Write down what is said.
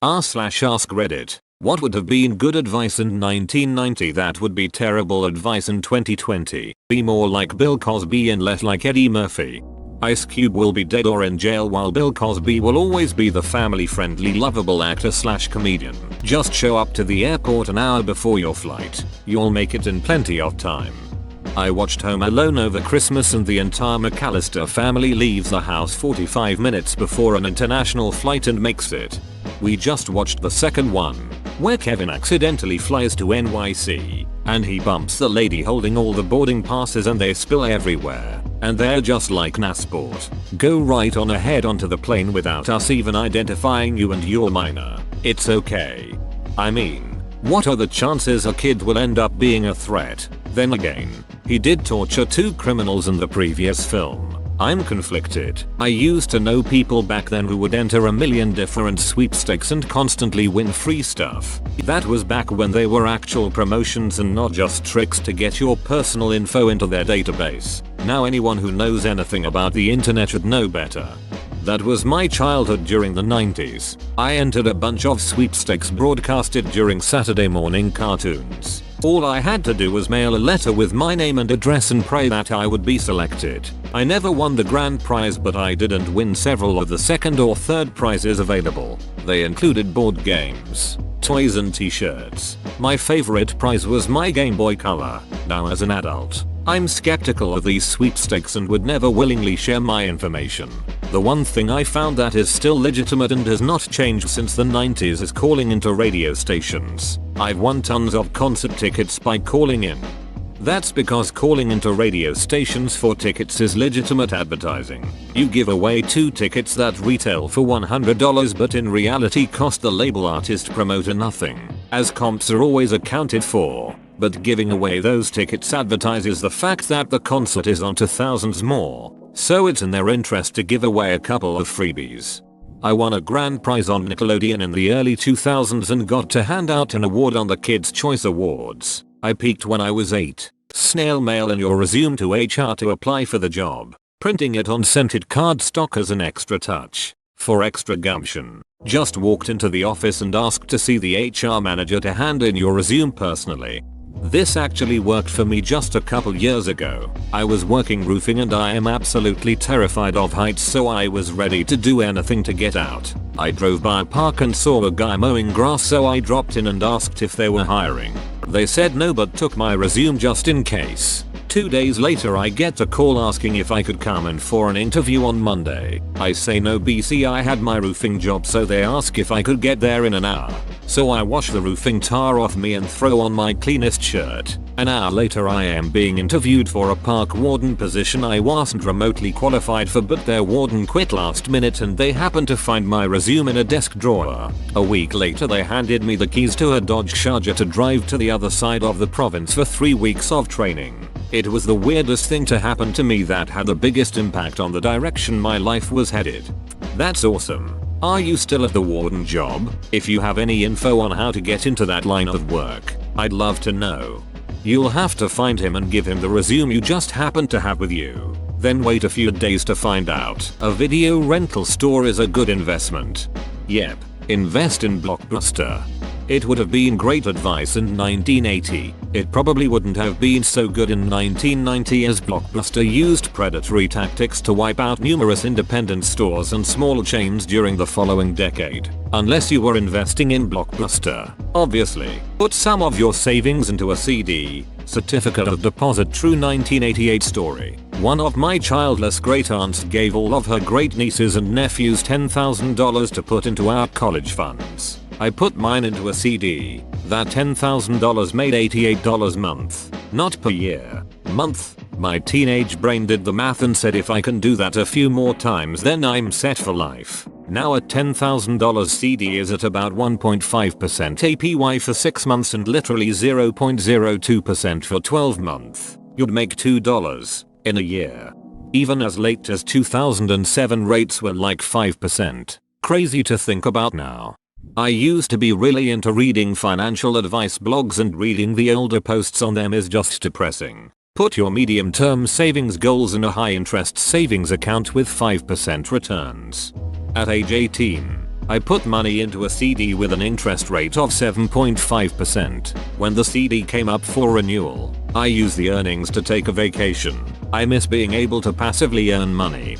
r/AskReddit. What would have been good advice in 1990 that would be terrible advice in 2020? Be more like Bill Cosby and less like Eddie Murphy. Ice Cube will be dead or in jail while Bill Cosby will always be the family-friendly lovable actor/comedian. Just show up to the airport an hour before your flight. You'll make it in plenty of time. I watched Home Alone over Christmas and the entire McAllister family leaves the house 45 minutes before an international flight and makes it. We just watched the second one, where Kevin accidentally flies to NYC, and he bumps the lady holding all the boarding passes and they spill everywhere, and they're just like Nassport. Go right on ahead onto the plane without us even identifying you and your minor. It's okay. I mean, what are the chances a kid will end up being a threat? Then again, he did torture 2 criminals in the previous film. I'm conflicted. I used to know people back then who would enter a million different sweepstakes and constantly win free stuff. That was back when they were actual promotions and not just tricks to get your personal info into their database. Now anyone who knows anything about the internet should know better. That was my childhood during the 90s. I entered a bunch of sweepstakes broadcasted during Saturday morning cartoons. All I had to do was mail a letter with my name and address and pray that I would be selected. I never won the grand prize, but I didn't win several of the second or third prizes available. They included board games, toys and t-shirts. My favorite prize was my Game Boy Color. Now as an adult, I'm skeptical of these sweepstakes and would never willingly share my information. The one thing I found that is still legitimate and has not changed since the 90s is calling into radio stations. I've won tons of concert tickets by calling in. That's because calling into radio stations for tickets is legitimate advertising. You give away 2 tickets that retail for $100 but in reality cost the label artist promoter nothing, as comps are always accounted for. But giving away those tickets advertises the fact that the concert is on to thousands more, so it's in their interest to give away a couple of freebies. I won a grand prize on Nickelodeon in the early 2000s and got to hand out an award on the Kids' Choice Awards. I peaked when I was 8. Snail mail in your resume to HR to apply for the job. Printing it on scented cardstock as an extra touch. For extra gumption. Just walked into the office and asked to see the HR manager to hand in your resume personally. This actually worked for me just a couple years ago. I was working roofing and I am absolutely terrified of heights, so I was ready to do anything to get out. I drove by a park and saw a guy mowing grass, so I dropped in and asked if they were hiring. They said no but took my resume just in case. 2 days later I get a call asking if I could come in for an interview on Monday. I say no BC, I had my roofing job, so they ask if I could get there in an hour. So I wash the roofing tar off me and throw on my cleanest shirt. An hour later I am being interviewed for a park warden position I wasn't remotely qualified for, but their warden quit last minute and they happened to find my resume in a desk drawer. A week later they handed me the keys to a Dodge Charger to drive to the other side of the province for 3 weeks of training. It was the weirdest thing to happen to me that had the biggest impact on the direction my life was headed. That's awesome. Are you still at the warden job? If you have any info on how to get into that line of work, I'd love to know. You'll have to find him and give him the resume you just happened to have with you. Then wait a few days to find out. A video rental store is a good investment. Yep, invest in Blockbuster. It would have been great advice in 1980. It probably wouldn't have been so good in 1990 as Blockbuster used predatory tactics to wipe out numerous independent stores and small chains during the following decade. Unless you were investing in Blockbuster, obviously. Put some of your savings into a CD, certificate of deposit. True 1988 story. One of my childless great aunts gave all of her great nieces and nephews $10,000 to put into our college funds. I put mine into a CD. That $10,000 made $88 a month. Not per year. Month. My teenage brain did the math and said if I can do that a few more times then I'm set for life. Now a $10,000 CD is at about 1.5% APY for 6 months and literally 0.02% for 12 months. You'd make $2 in a year. Even as late as 2007 rates were like 5%. Crazy to think about now. I used to be really into reading financial advice blogs, and reading the older posts on them is just depressing. Put your medium-term savings goals in a high-interest savings account with 5% returns. At age 18, I put money into a CD with an interest rate of 7.5%. When the CD came up for renewal, I used the earnings to take a vacation. I miss being able to passively earn money.